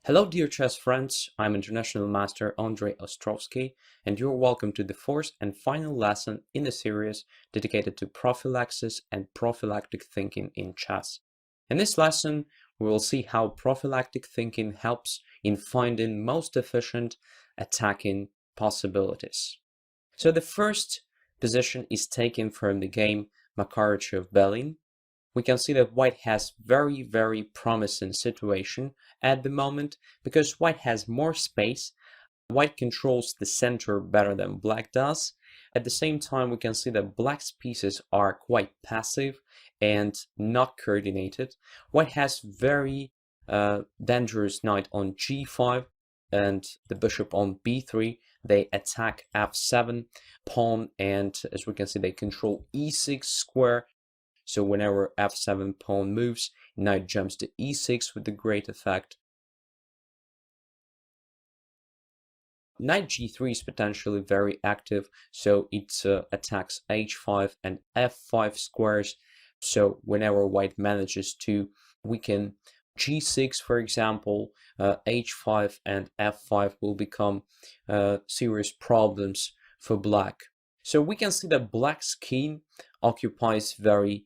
Hello dear chess friends, I'm International Master Andrey Ostrovskiy and you're welcome to the fourth and final lesson in the series dedicated to prophylaxis and prophylactic thinking in chess. In this lesson, we will see how prophylactic thinking helps in finding most efficient attacking possibilities. So the first position is taken from the game Makarychev-Belin. We can see that white has very promising situation at the moment because white has more space. White controls the center better than black does. At the same time, we can see that black's pieces are quite passive and not coordinated. White has very dangerous knight on g5 and the bishop on b3. They attack f7 pawn, and as we can see, they control e6 square. So whenever f7 pawn moves, knight jumps to e6 with a great effect. Knight g3 is potentially very active, so it attacks h5 and f5 squares. So whenever white manages to weaken g6, for example, h5 and f5 will become serious problems for black. So we can see that black's king occupies very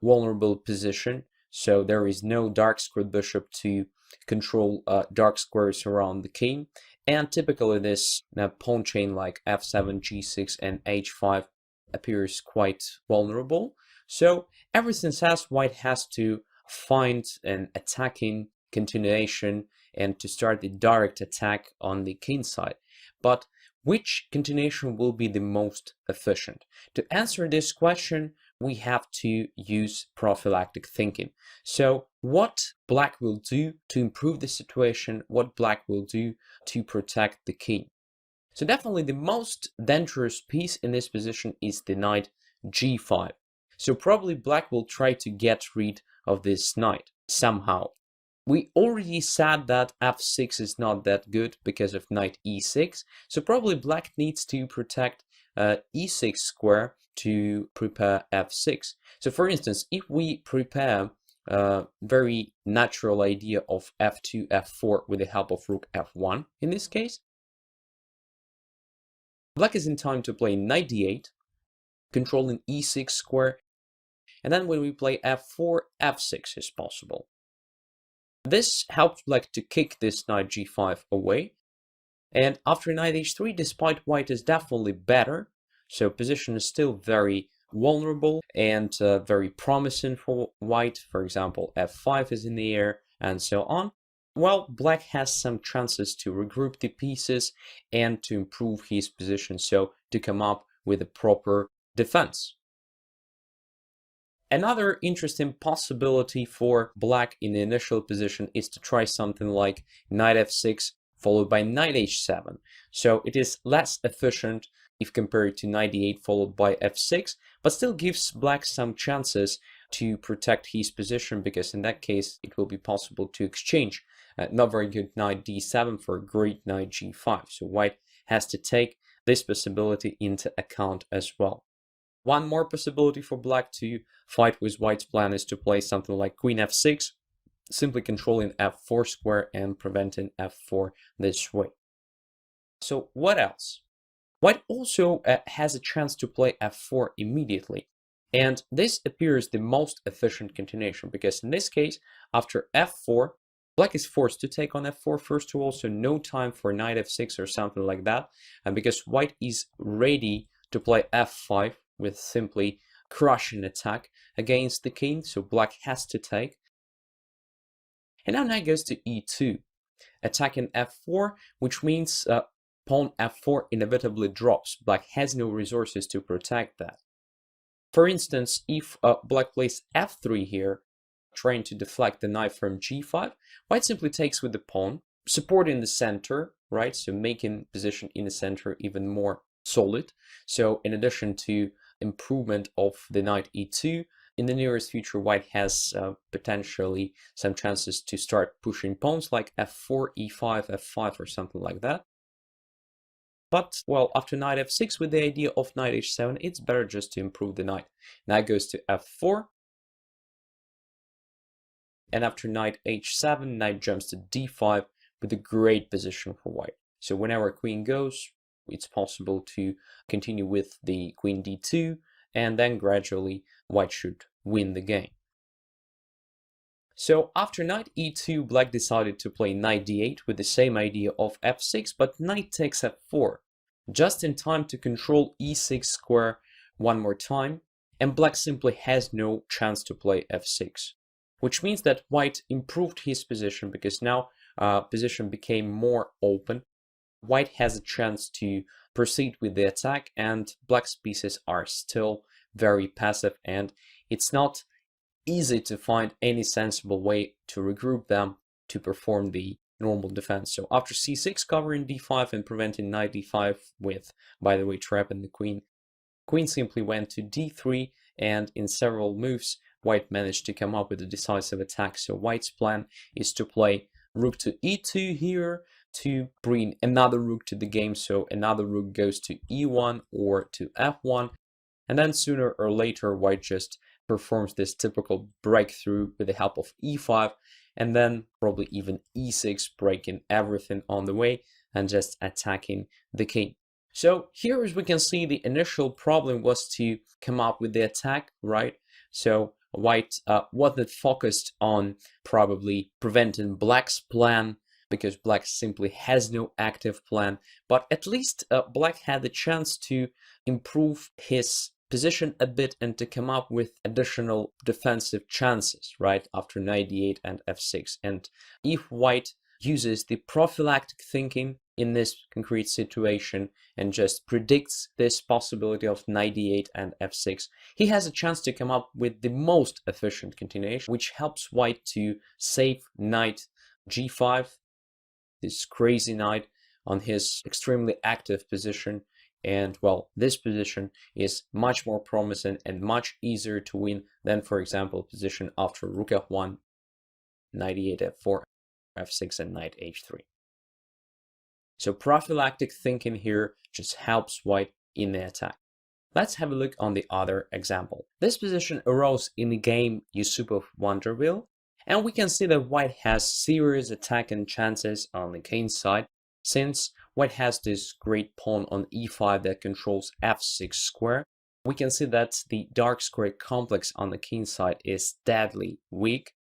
vulnerable position. So there is no dark squared bishop to control dark squares around the king. And typically this pawn chain like f7, g6, and h5 appears quite vulnerable. So everything says white has to find an attacking continuation and to start the direct attack on the king side. But which continuation will be the most efficient? To answer this question, we have to use prophylactic thinking. So what black will do to improve the situation, what black will do to protect the king. So definitely the most dangerous piece in this position is the knight g5. So probably black will try to get rid of this knight somehow. We already said that f6 is not that good because of knight e6, so probably black needs to protect e6 square to prepare f6. So for instance, if we prepare a very natural idea of f2, f4 with the help of rook f1 in this case, black is in time to play knight d8, controlling e6 square, and then when we play f4, f6 is possible. This helps black to kick this knight g5 away, and after knight h3, despite white is definitely better, so position is still very vulnerable and very promising for white. For example, f5 is in the air and so on. Well, black has some chances to regroup the pieces and to improve his position, so to come up with a proper defense. Another interesting possibility for black in the initial position is to try something like knight f6 followed by knight h7. So it is less efficient if compared to knight d8 followed by f6, but still gives black some chances to protect his position, because in that case it will be possible to exchange not very good knight d7 for a great knight g5. So white has to take this possibility into account as well. One more possibility for black to fight with white's plan is to play something like queen f6, simply controlling f4 square and preventing f4 this way. So what else? White also has a chance to play f4 immediately. And this appears the most efficient continuation, because in this case, after f4, black is forced to take on f4 first of all, so no time for knight f6 or something like that. And because white is ready to play f5, with simply crushing attack against the king, so black has to take. And now knight goes to e2, attacking f4, which means pawn f4 inevitably drops. Black has no resources to protect that. For instance, if black plays f3 here, trying to deflect the knight from g5, white simply takes with the pawn, supporting the center, right? So making position in the center even more solid. So in addition to improvement of the knight e2, in the nearest future white has potentially some chances to start pushing pawns like f4, e5, f5 or something like that. But well, after knight f6 with the idea of knight h7, it's better just to improve the knight. Knight goes to f4, and after knight h7, knight jumps to d5 with a great position for white. So whenever queen goes, it's possible to continue with the queen d2, and then gradually white should win the game. So after knight e2, black decided to play knight d8 with the same idea of f6, but knight takes f4, just in time to control e6 square one more time, and black simply has no chance to play f6, which means that white improved his position because now position became more open. White has a chance to proceed with the attack, and black's pieces are still very passive, and it's not easy to find any sensible way to regroup them to perform the normal defense. So after c6, covering d5 and preventing knight d5 with, by the way, trapping the queen, queen simply went to d3, and in several moves white managed to come up with a decisive attack. So white's plan is to play rook to e2 here to bring another rook to the game, so another rook goes to e1 or to f1, and then sooner or later white just performs this typical breakthrough with the help of e5, and then probably even e6, breaking everything on the way and just attacking the king. So here, as we can see, the initial problem was to come up with the attack, right? So white wasn't focused on probably preventing black's plan, because black simply has no active plan, but at least black had the chance to improve his position a bit and to come up with additional defensive chances, right, after knight d8 and f6. And if white uses the prophylactic thinking in this concrete situation and just predicts this possibility of knight d8 and f6, he has a chance to come up with the most efficient continuation, which helps white to save knight g5, this crazy knight on his extremely active position. And well, this position is much more promising and much easier to win than, for example, position after rook f1, knight e8, f4, f6, and knight h3. So prophylactic thinking here just helps white in the attack. Let's have a look on the other example. This position arose in the game Yusupov Wonderville, and we can see that white has serious attacking chances on the king side, since white has this great pawn on e5 that controls f6 square. We can see that the dark square complex on the king side is deadly weak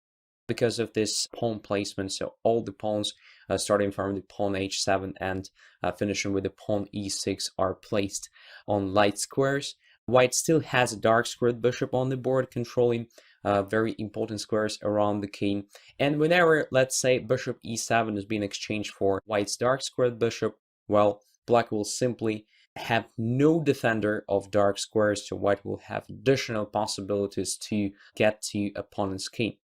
because of this pawn placement. So all the pawns starting from the pawn h7 and finishing with the pawn e6 are placed on light squares. White still has a dark squared bishop on the board controlling very important squares around the king. And whenever, let's say, bishop e7 is being exchanged for white's dark squared bishop, well, black will simply have no defender of dark squares, so white will have additional possibilities to get to opponent's king.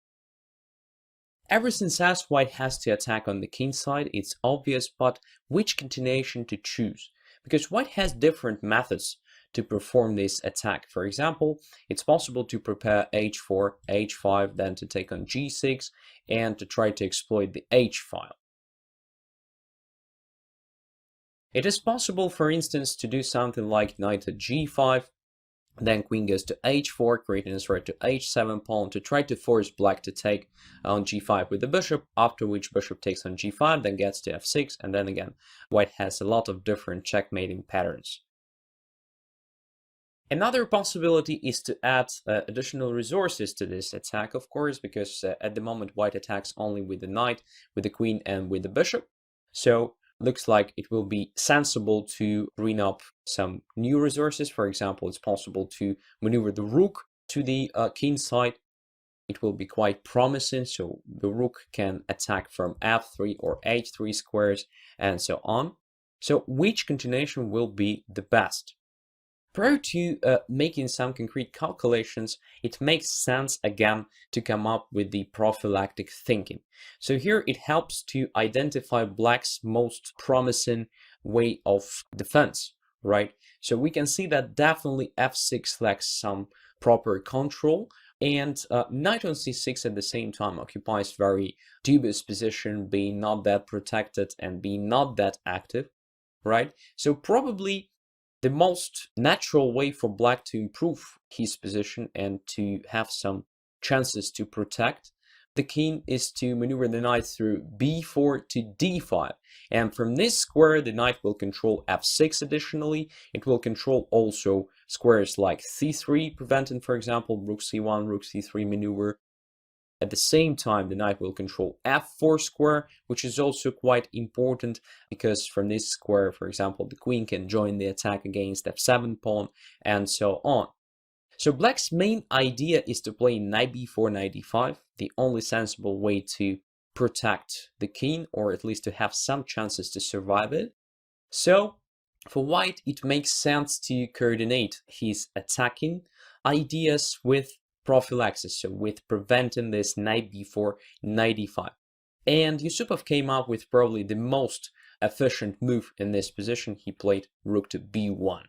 Ever since as white has to attack on the king side, it's obvious, but which continuation to choose? Because white has different methods to perform this attack. For example, it's possible to prepare h4, h5, then to take on g6, and to try to exploit the h file. It is possible, for instance, to do something like knight to g5, then queen goes to h4, creating a threat to h7 pawn to try to force black to take on g5 with the bishop, after which bishop takes on g5, then gets to f6, and then again, white has a lot of different checkmating patterns. Another possibility is to add additional resources to this attack, of course, because at the moment white attacks only with the knight, with the queen, and with the bishop. So looks like it will be sensible to bring up some new resources. For example, it's possible to maneuver the rook to the king side. It will be quite promising, so the rook can attack from f3 or h3 squares and so on. So which continuation will be the best? Prior to making some concrete calculations, it makes sense again to come up with the prophylactic thinking. So here it helps to identify black's most promising way of defense, right? So we can see that definitely f6 lacks some proper control, and knight on c6 at the same time occupies very dubious position, being not that protected and being not that active, right? So probably the most natural way for black to improve his position and to have some chances to protect the king is to maneuver the knight through b4 to d5. And from this square, the knight will control f6 additionally. It will control also squares like c3, preventing, for example, rook c1, rook c3 maneuver. At the same time, the knight will control f4 square, which is also quite important because from this square, for example, the queen can join the attack against f7 pawn and so on. So black's main idea is to play knight b4, knight d5, the only sensible way to protect the king, or at least to have some chances to survive it. So for white, it makes sense to coordinate his attacking ideas with prophylaxis, so with preventing this knight b4, knight d5. And Yusupov came up with probably the most efficient move in this position. He played rook to b1.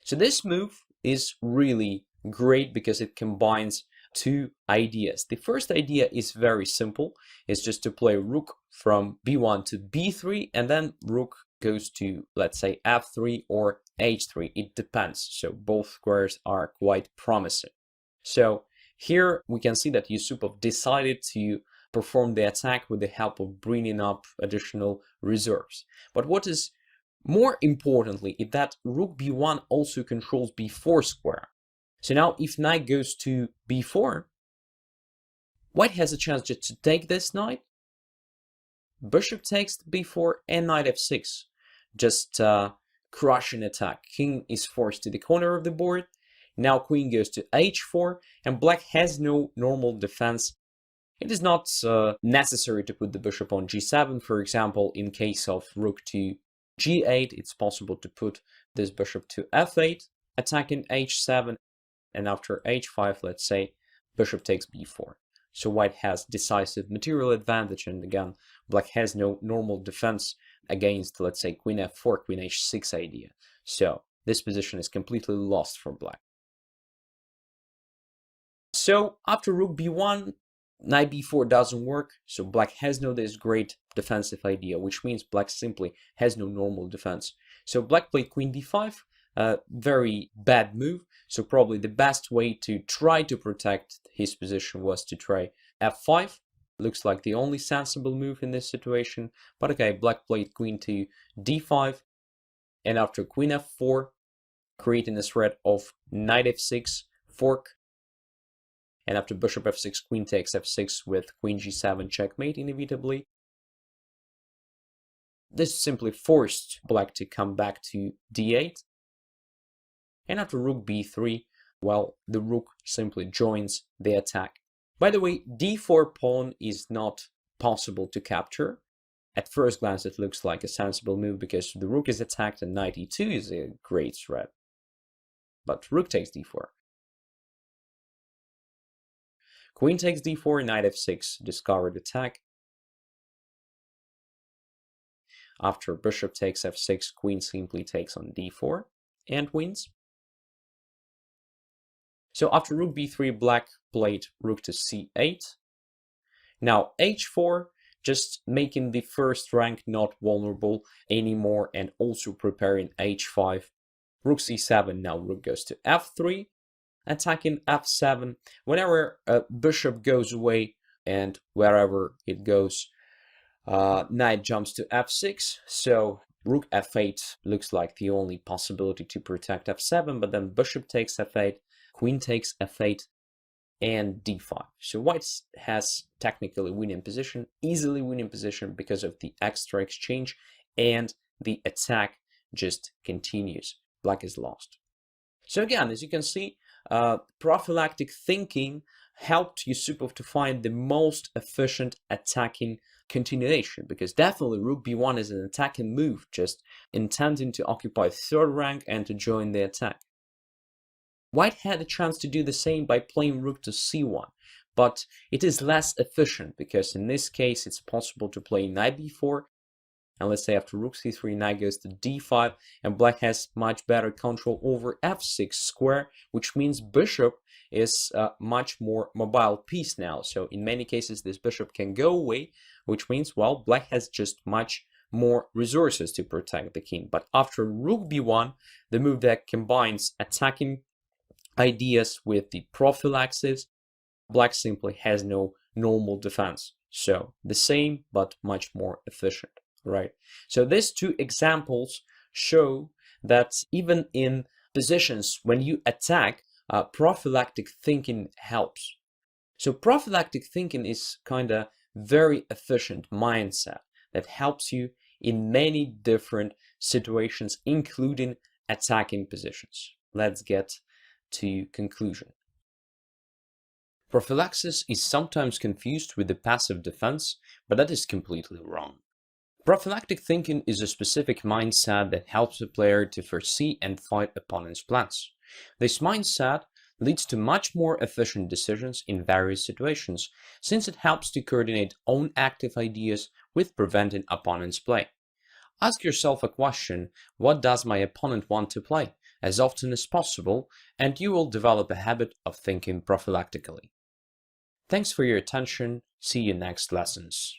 So this move is really great because it combines two ideas. The first idea is very simple. It's just to play rook from b1 to b3, and then rook goes to, let's say, f3 or h3. It depends. So both squares are quite promising. So here we can see that Yusupov decided to perform the attack with the help of bringing up additional reserves. But what is more importantly is that rook b1 also controls b4 square. So now if knight goes to b4, white has a chance just to take this knight. Bishop takes b4 and knight f6. Just crushing attack. King is forced to the corner of the board. Now queen goes to h4 and black has no normal defense. It is not necessary to put the bishop on g7. For example, in case of rook to g8, it's possible to put this bishop to f8, attacking h7, and after h5, let's say, bishop takes b4. So white has decisive material advantage, and again, black has no normal defense against, let's say, queen f4, queen h6 idea. So this position is completely lost for black. So after rook b1, knight b4 doesn't work, so black has no this great defensive idea, which means black simply has no normal defense. So black played queen d5, very bad move. So probably the best way to try to protect his position was to try f5. Looks like the only sensible move in this situation. But okay, black played queen to d5, and after queen f4, creating a threat of knight f6, fork. And after bishop f6, queen takes f6 with queen g7 checkmate inevitably. This simply forced black to come back to d8. And after rook b3, well, the rook simply joins the attack. By the way, d4 pawn is not possible to capture. At first glance, it looks like a sensible move because the rook is attacked and knight e2 is a great threat. But rook takes d4. Queen takes d4, knight f6, discovered attack. After bishop takes f6, queen simply takes on d4 and wins. So after rook b3, black played rook to c8. Now h4, just making the first rank not vulnerable anymore and also preparing h5. Rook c7, now rook goes to f3. Attacking f7. Whenever a bishop goes away and wherever it goes, knight jumps to f6. So rook f8 looks like the only possibility to protect f7, but then bishop takes f8, queen takes f8, and d5. So white has technically winning position, easily winning position because of the extra exchange, and the attack just continues. Black is lost. So again, as you can see, prophylactic thinking helped Yusupov to find the most efficient attacking continuation, because definitely rook b1 is an attacking move, just intending to occupy third rank and to join the attack. White had a chance to do the same by playing rook to c1, but it is less efficient because in this case it's possible to play knight b4, and let's say after rook c3, knight goes to d5, and black has much better control over f6 square, which means bishop is a much more mobile piece now. So in many cases this bishop can go away, which means, well, black has just much more resources to protect the king. But after rook b1, the move that combines attacking ideas with the prophylaxis, black simply has no normal defense. So the same, but much more efficient, right? So these two examples show that even in positions when you attack, prophylactic thinking helps. So prophylactic thinking is kind of very efficient mindset that helps you in many different situations, including attacking positions. Let's get to conclusion. Prophylaxis is sometimes confused with the passive defense, but that is completely wrong. Prophylactic thinking is a specific mindset that helps a player to foresee and fight opponents' plans. This mindset leads to much more efficient decisions in various situations, since it helps to coordinate own active ideas with preventing opponents' play. Ask yourself a question: what does my opponent want to play, as often as possible, and you will develop a habit of thinking prophylactically. Thanks for your attention. See you next lessons.